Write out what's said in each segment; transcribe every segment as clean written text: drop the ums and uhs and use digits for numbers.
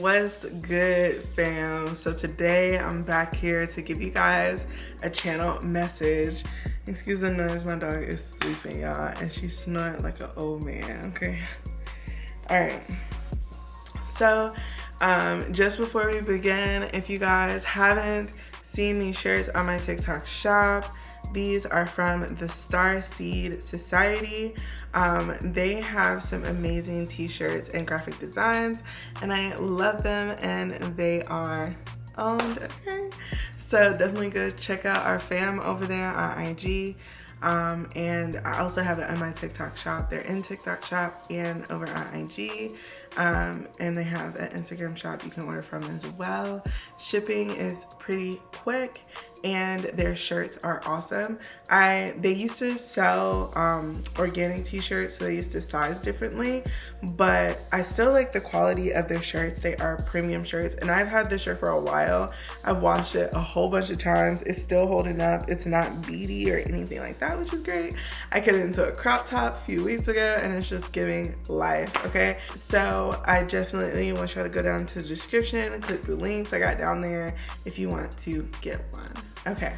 What's good, fam? So today I'm back here to give you guys a channel message. Excuse the noise, my dog is sleeping, y'all, and she's snoring like an old man, okay? Alright, so just before we begin, if you guys haven't seen these shirts on my TikTok shop, these are from the Star Seed Society. They have some amazing t-shirts and graphic designs, and I love them, and they are owned, okay? So definitely go check out our fam over there on IG. And I also have it on my TikTok shop. They're in TikTok shop and over on IG. And they have an Instagram shop you can order from as well. Shipping is pretty quick, and their shirts are awesome. They used to sell organic t-shirts, so they used to size differently, but I still like the quality of their shirts. They are premium shirts, and I've had this shirt for a while. I've washed it a whole bunch of times. It's still holding up. It's not beady or anything like that, which is great. I cut it into a crop top a few weeks ago, and it's just giving life, okay? So I definitely want y'all to go down to the description and click the links I got down there if you want to get one. Okay,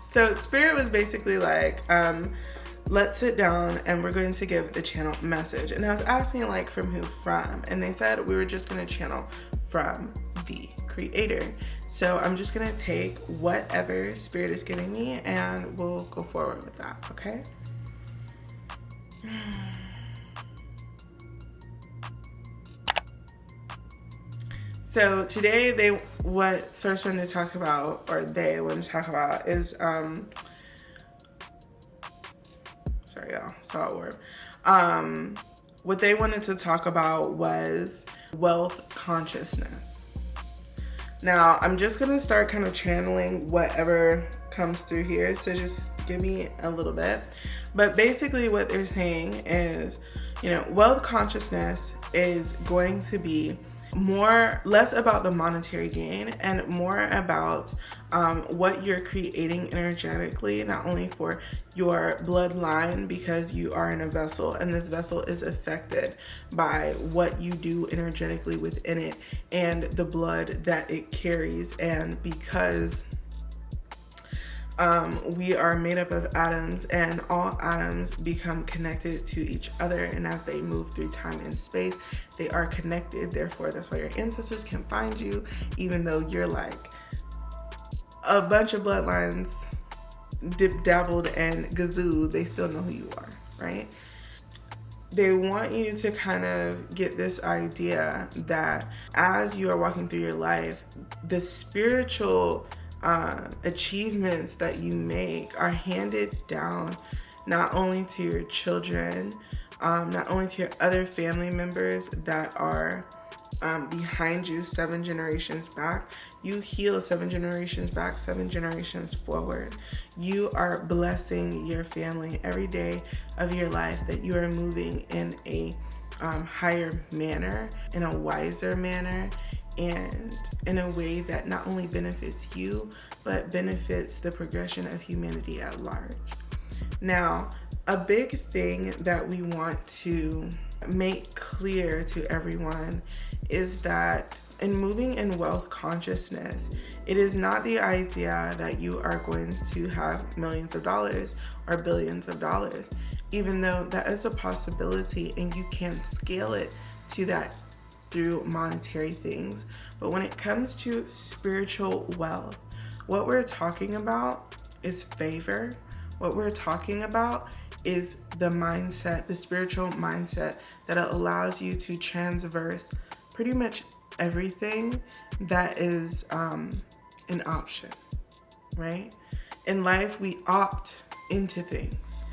so Spirit was basically like, let's sit down and we're going to give the channel message. And I was asking like, from who from? And they said we were just going to channel from the creator. So I'm just going to take whatever Spirit is giving me and we'll go forward with that, okay? So today what Source wanted to talk about, or they wanted to talk about is, sorry y'all, saw a word. What they wanted to talk about was wealth consciousness. Now, I'm just gonna start kind of channeling whatever comes through here, so just give me a little bit. But basically what they're saying is, wealth consciousness is going to be less about the monetary gain and more about what you're creating energetically, not only for your bloodline, because you are in a vessel and this vessel is affected by what you do energetically within it and the blood that it carries. And because we are made up of atoms, and all atoms become connected to each other, and as they move through time and space, they are connected. Therefore, that's why your ancestors can find you, even though you're like a bunch of bloodlines dabbled and gazoo, they still know who you are, right? They want you to kind of get this idea that as you are walking through your life, the spiritual achievements that you make are handed down not only to your children, not only to your other family members that are behind you 7 generations back. You heal 7 generations back, 7 generations forward. You are blessing your family every day of your life, that you are moving in a higher manner, in a wiser manner, and in a way that not only benefits you, but benefits the progression of humanity at large. Now, a big thing that we want to make clear to everyone is that in moving in wealth consciousness, it is not the idea that you are going to have millions of dollars or billions of dollars, even though that is a possibility and you can scale it to that through monetary things. But when it comes to spiritual wealth, what we're talking about is favor. What we're talking about is the mindset, the spiritual mindset that allows you to transverse pretty much everything that is an option, right? In life, we opt into things,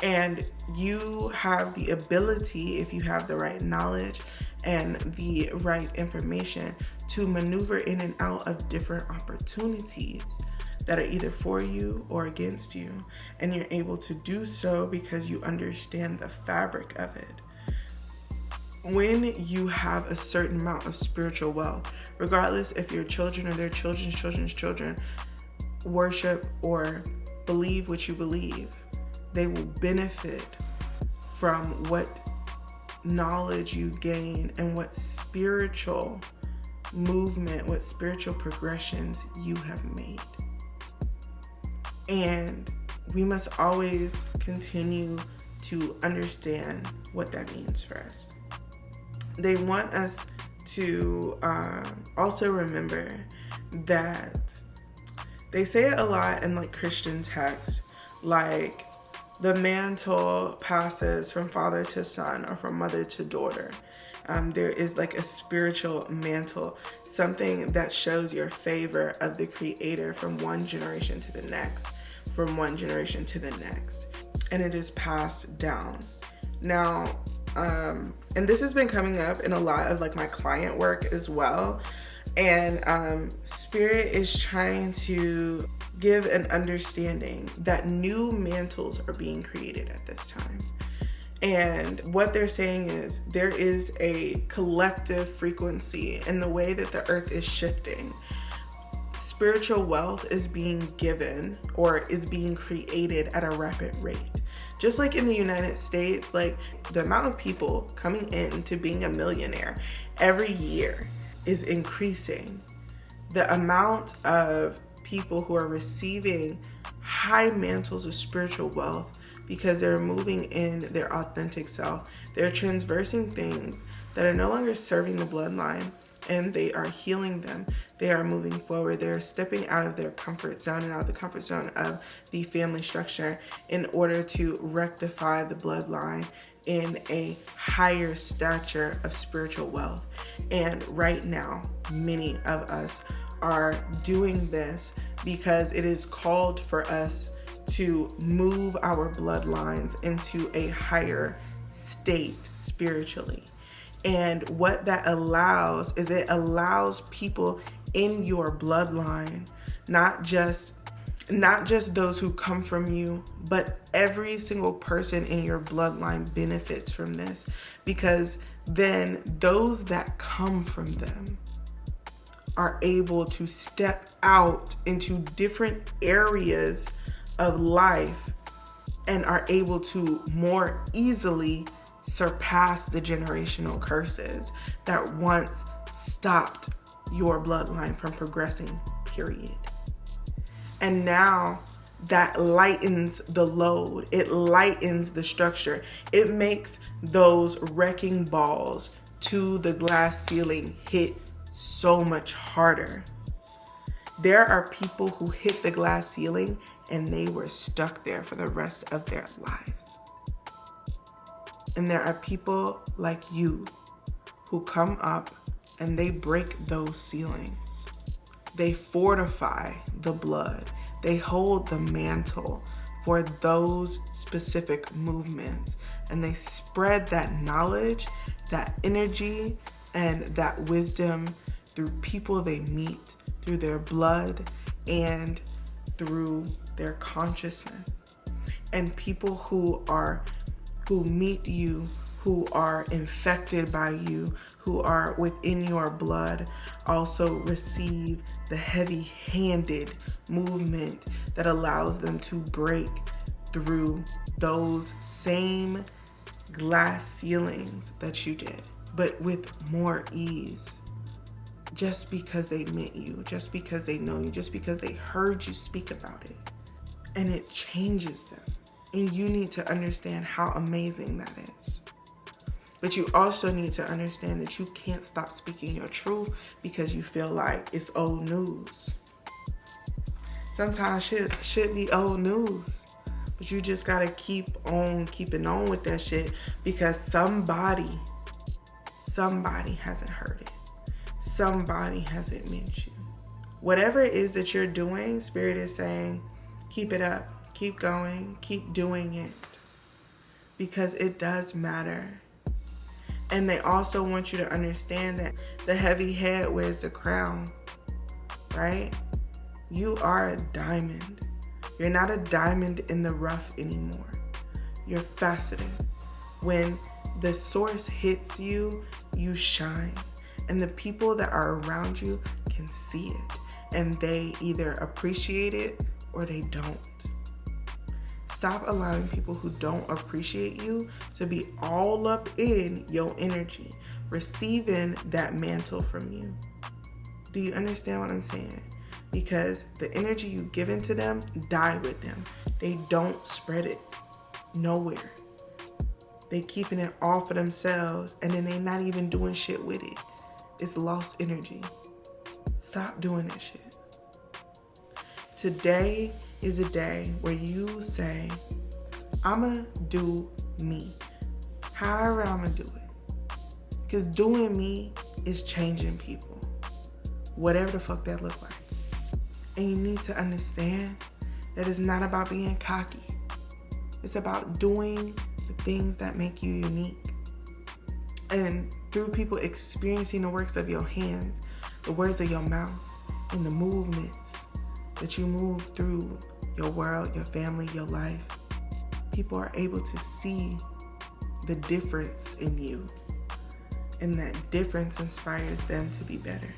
and you have the ability, if you have the right knowledge and the right information, to maneuver in and out of different opportunities that are either for you or against you. And you're able to do so because you understand the fabric of it. When you have a certain amount of spiritual wealth, regardless if your children or their children's children worship or believe what you believe, they will benefit from what knowledge you gain and what spiritual movement, what spiritual progressions you have made. And we must always continue to understand what that means for us. They want us to also remember that they say it a lot in like Christian texts, like the mantle passes from father to son or from mother to daughter. There is like a spiritual mantle, something that shows your favor of the Creator from one generation to the next, from one generation to the next, and it is passed down. Now, and this has been coming up in a lot of like my client work as well, and Spirit is trying to give an understanding that new mantles are being created at this time. And what they're saying is there is a collective frequency in the way that the earth is shifting. Spiritual wealth is being given or is being created at a rapid rate. Just like in the United States, like the amount of people coming into being a millionaire every year is increasing. The amount of people who are receiving high mantles of spiritual wealth because they're moving in their authentic self. They're transversing things that are no longer serving the bloodline, and they are healing them. They are moving forward. They're stepping out of their comfort zone and out of the comfort zone of the family structure in order to rectify the bloodline in a higher stature of spiritual wealth. And right now, many of us are doing this because it is called for us to move our bloodlines into a higher state spiritually. And what that allows is it allows people in your bloodline, not just those who come from you, but every single person in your bloodline benefits from this, because then those that come from them are able to step out into different areas of life and are able to more easily surpass the generational curses that once stopped your bloodline from progressing, period. And now that lightens the load, it lightens the structure, it makes those wrecking balls to the glass ceiling hit so much harder. There are people who hit the glass ceiling and they were stuck there for the rest of their lives. And there are people like you who come up and they break those ceilings. They fortify the blood. They hold the mantle for those specific movements. And they spread that knowledge, that energy, and that wisdom through people they meet, through their blood, and through their consciousness. And people who meet you, who are infected by you, who are within your blood, also receive the heavy-handed movement that allows them to break through those same glass ceilings that you did, but with more ease. Just because they met you, just because they know you, just because they heard you speak about it. And it changes them. And you need to understand how amazing that is. But you also need to understand that you can't stop speaking your truth because you feel like it's old news. Sometimes shit should be old news. But you just gotta keep on keeping on with that shit because somebody hasn't heard it. Somebody hasn't met you. Whatever it is that you're doing, Spirit is saying, keep it up, keep going, keep doing it. Because it does matter. And they also want you to understand that the heavy head wears the crown, right? You are a diamond. You're not a diamond in the rough anymore. You're faceted. When the source hits you, you shine. And the people that are around you can see it. And they either appreciate it or they don't. Stop allowing people who don't appreciate you to be all up in your energy, receiving that mantle from you. Do you understand what I'm saying? Because the energy you give into them, die with them. They don't spread it nowhere. They keeping it all for themselves, and then they not even doing shit with it. It's lost energy. Stop doing that shit. Today is a day where you say, I'ma do me. However I'ma do it. Because doing me is changing people. Whatever the fuck that look like. And you need to understand that it's not about being cocky. It's about doing the things that make you unique. And through people experiencing the works of your hands, the words of your mouth, and the movements that you move through your world, your family, your life, people are able to see the difference in you. And that difference inspires them to be better.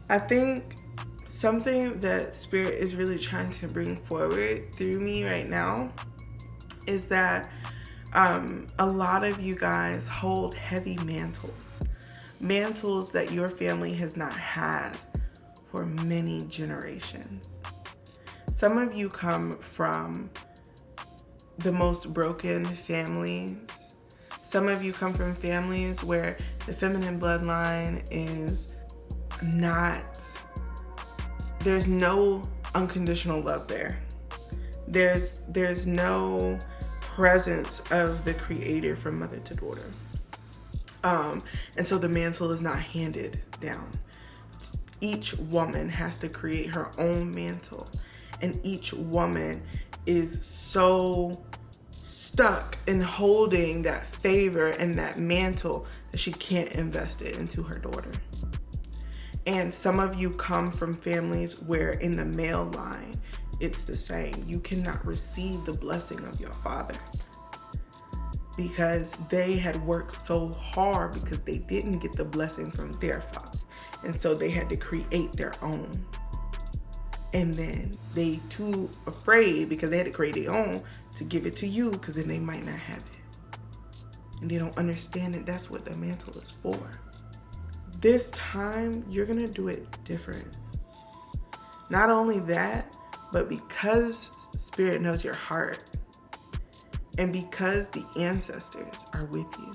I think something that Spirit is really trying to bring forward through me right now is that a lot of you guys hold heavy mantles that your family has not had for many generations. Some of you come from the most broken families. Some of you come from families where the feminine bloodline is not, there's no unconditional love there. There's no presence of the creator from mother to daughter. And so the mantle is not handed down. Each woman has to create her own mantle. And each woman is so stuck in holding that favor and that mantle that she can't invest it into her daughter. And some of you come from families where in the male line, it's the same. You cannot receive the blessing of your father because they had worked so hard because they didn't get the blessing from their father. And so they had to create their own. And then they too afraid because they had to create their own to give it to you because then they might not have it. And they don't understand that that's what the mantle is for. This time, you're going to do it different. Not only that, but because Spirit knows your heart and because the ancestors are with you,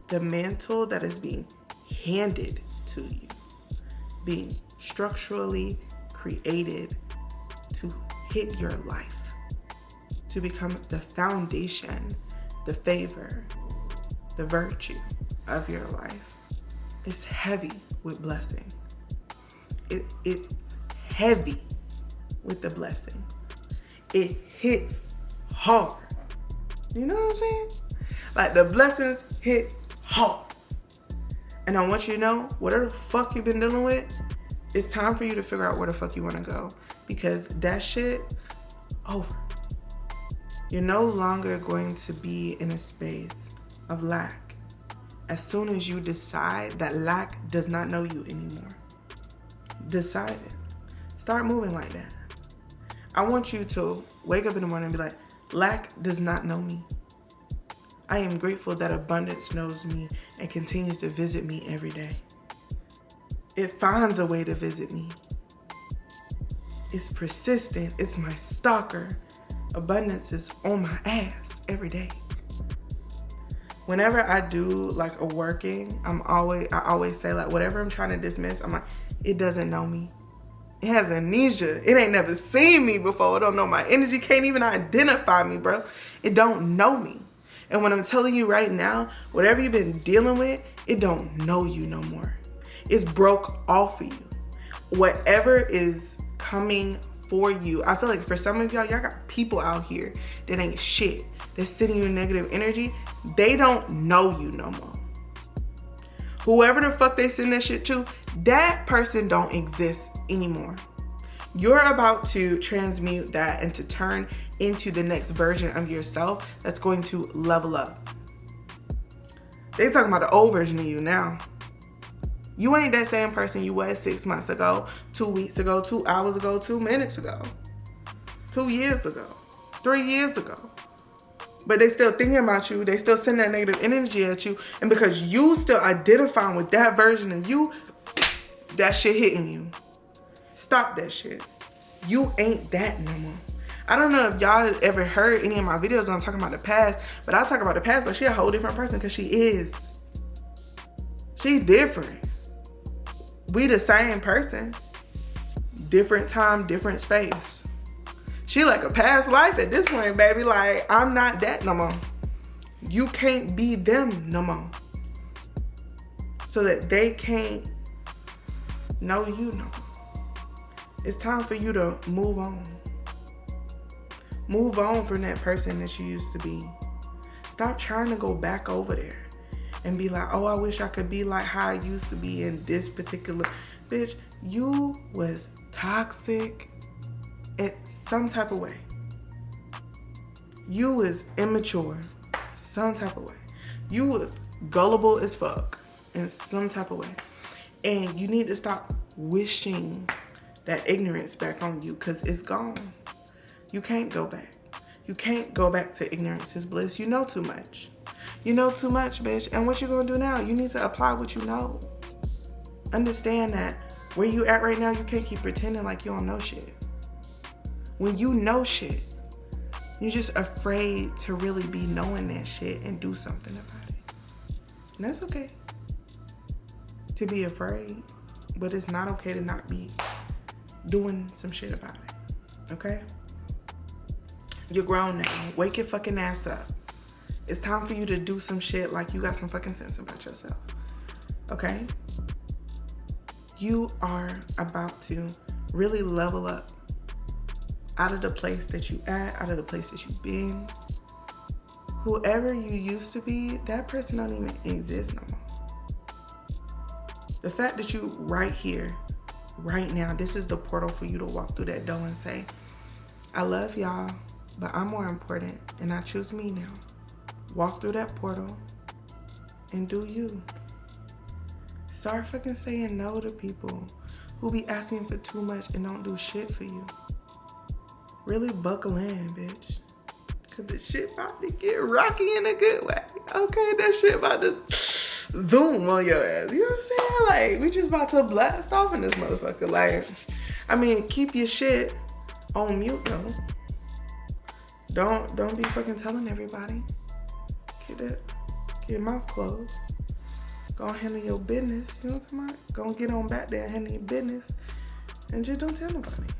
the mantle that is being handed to you, being structurally created to hit your life, to become the foundation, the favor, the virtue of your life. It's heavy with blessing. It's heavy with the blessings. It hits hard. You know what I'm saying? Like the blessings hit hard. And I want you to know, whatever the fuck you've been dealing with, it's time for you to figure out where the fuck you want to go. Because that shit, over. You're no longer going to be in a space of lack. As soon as you decide that lack does not know you anymore. Decide it. Start moving like that. I want you to wake up in the morning and be like, lack does not know me. I am grateful that abundance knows me and continues to visit me every day. It finds a way to visit me. It's persistent. It's my stalker. Abundance is on my ass every day. Whenever I do like a working, I always say like whatever I'm trying to dismiss, I'm like, it doesn't know me. It has amnesia. It ain't never seen me before. It don't know my energy. Can't even identify me, bro. It don't know me. And when I'm telling you right now, whatever you've been dealing with, it don't know you no more. It's broke off of you. Whatever is coming for you, I feel like for some of y'all got people out here that ain't shit. They're sending you negative energy. They don't know you no more. Whoever the fuck they send that shit to, that person don't exist anymore. You're about to transmute that and to turn into the next version of yourself that's going to level up. They talking about the old version of you now. You ain't that same person you was 6 months ago, 2 weeks ago, 2 hours ago, 2 minutes ago, 2 years ago, 3 years ago. But they still thinking about you. They still send that negative energy at you. And because you still identifying with that version of you, that shit hitting you. Stop that shit. You ain't that no more. I don't know if y'all ever heard any of my videos when I'm talking about the past, but I talk about the past like she a whole different person, because she is. She's different. We the same person. Different time, different space. She like a past life at this point, baby. Like, I'm not that no more. You can't be them no more. So that they can't know you no more. It's time for you to move on. Move on from that person that you used to be. Stop trying to go back over there and be like, oh, I wish I could be like how I used to be in this particular. Bitch, you was toxic in some type of way. You was immature some type of way. You was gullible as fuck in some type of way. And you need to stop wishing that ignorance back on you, because it's gone. You can't go back. You can't go back to ignorance is bliss. You know too much. You know too much, bitch. And what you gonna do now? You need to apply what you know. Understand that where you at right now, you can't keep pretending like you don't know shit. When you know shit, you're just afraid to really be knowing that shit and do something about it. And that's okay to be afraid, but it's not okay to not be doing some shit about it. Okay? You're grown now. Wake your fucking ass up. It's time for you to do some shit like you got some fucking sense about yourself. Okay? You are about to really level up out of the place that you at, out of the place that you've been. Whoever you used to be, that person don't even exist no more. The fact that you right here, right now, this is the portal for you to walk through that door and say, I love y'all, but I'm more important and I choose me now. Walk through that portal and do you. Start fucking saying no to people who be asking for too much and don't do shit for you. Really buckle in, bitch. Cause the shit about to get rocky in a good way. Okay, that shit about to zoom on your ass. You know what I'm saying? Like, we just about to blast off in this motherfucker. Like, I mean, keep your shit on mute though. Don't be fucking telling everybody. Keep your mouth closed. Go handle your business. You know what I'm talking about? Go get on back there and handle your business. And just don't tell nobody.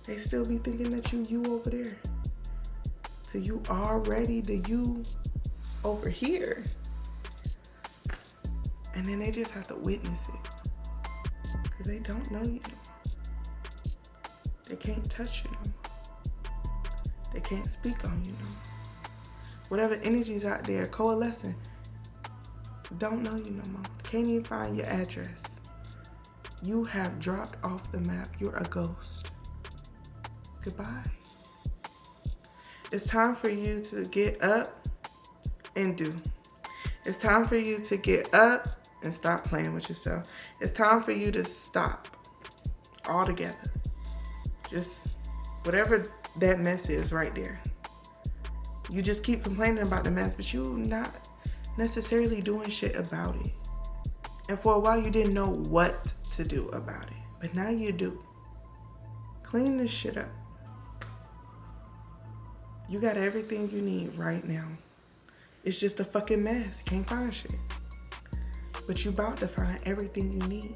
They still be thinking that you over there. So you already the you over here. And then they just have to witness it. Because they don't know you no more. They can't touch you no more. They can't speak on you no more. Whatever energy's out there coalescing, don't know you no more. Can't even find your address. You have dropped off the map. You're a ghost. Goodbye. It's time for you to get up and do. It's time for you to get up and stop playing with yourself. It's time for you to stop altogether. Just whatever that mess is right there. You just keep complaining about the mess, but you're not necessarily doing shit about it. And for a while you didn't know what to do about it, but now you do. Clean this shit up. You got everything you need right now. It's just a fucking mess. You can't find shit. But you about to find everything you need.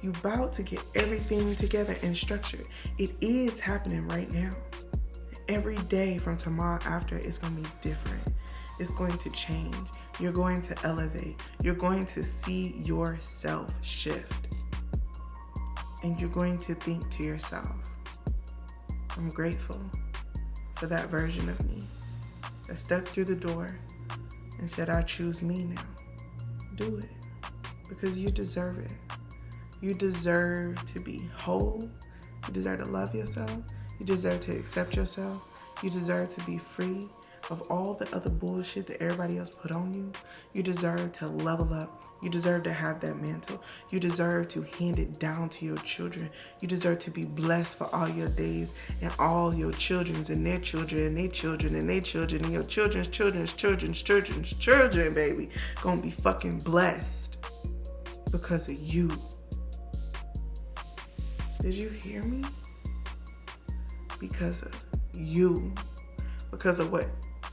You about to get everything together and structured. It is happening right now. Every day from tomorrow after, it's going to be different. It's going to change. You're going to elevate. You're going to see yourself shift. And you're going to think to yourself, I'm grateful for that version of me that stepped through the door and said, I choose me now. Do it. Because you deserve it. You deserve to be whole. You deserve to love yourself. You deserve to accept yourself. You deserve to be free of all the other bullshit that everybody else put on you. You deserve to level up. You deserve to have that mantle. You deserve to hand it down to your children. You deserve to be blessed for all your days, and all your children's and their children and their children and their children and your children's children's children, baby. Gonna be fucking blessed because of you. Did you hear me? Because of you. Because of what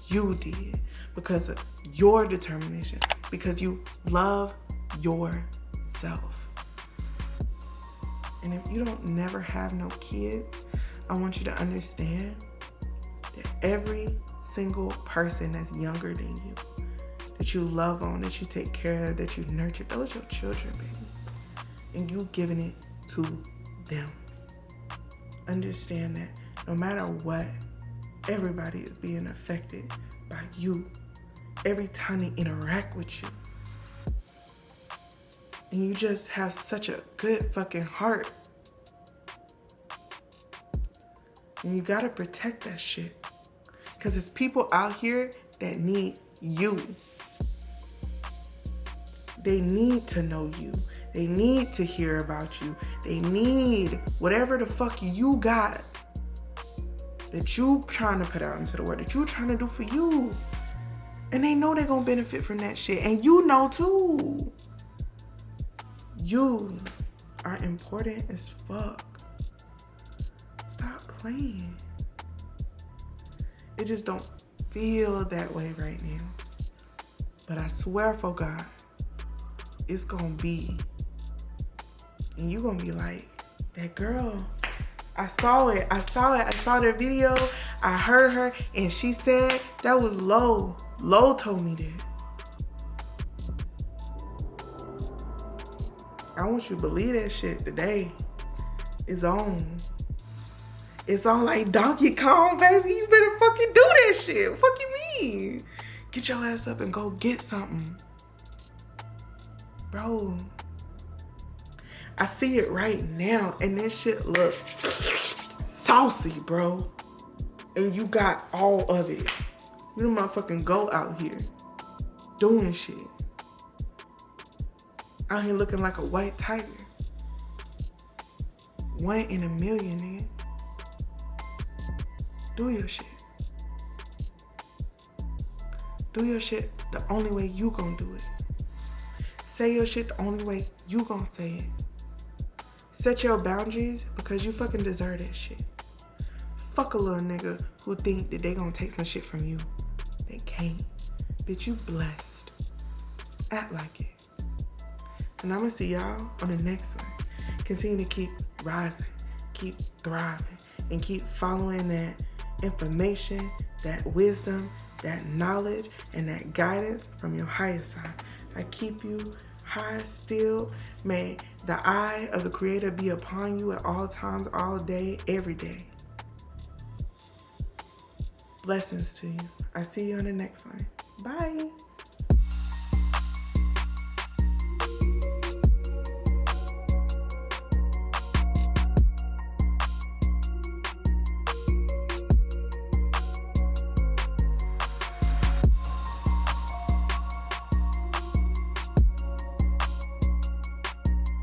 you did. Because of your determination. Because you love yourself. And if you don't never have no kids, I want you to understand that every single person that's younger than you, that you love on, that you take care of, that you nurture, those are your children, baby. And you giving it to them. Understand that no matter what, everybody is being affected by you every time they interact with you. And you just have such a good fucking heart. And you gotta protect that shit. Because there's people out here that need you. They need to know you. They need to hear about you. They need whatever the fuck you got that you trying to put out into the world, that you trying to do for you. And they know they're gonna benefit from that shit. And you know too. You are important as fuck. Stop playing. It just don't feel that way right now. But I swear for God, it's gonna be. And you gonna be like, that girl, I saw it. I saw their video. I heard her and she said that was Lo. Lo told me that. I want you to believe that shit today. It's on. It's on like Donkey Kong, baby. You better fucking do that shit. Fuck you mean? Get your ass up and go get something. Bro. I see it right now and this shit look saucy, bro. And you got all of it. You the motherfucking go out here doing shit. Out here looking like a white tiger. 1 in a million, nigga. Do your shit. Do your shit the only way you gonna do it. Say your shit the only way you gonna say it. Set your boundaries because you fucking deserve that shit. Fuck a little nigga who think that they gonna take some shit from you. They can't. Bitch, you blessed. Act like it. And I'm gonna see y'all on the next one. Continue to keep rising, keep thriving, and keep following that information, that wisdom, that knowledge, and that guidance from your higher side. I keep you high still. May the eye of the Creator be upon you at all times, all day, every day. Blessings to you. I see you on the next one. Bye.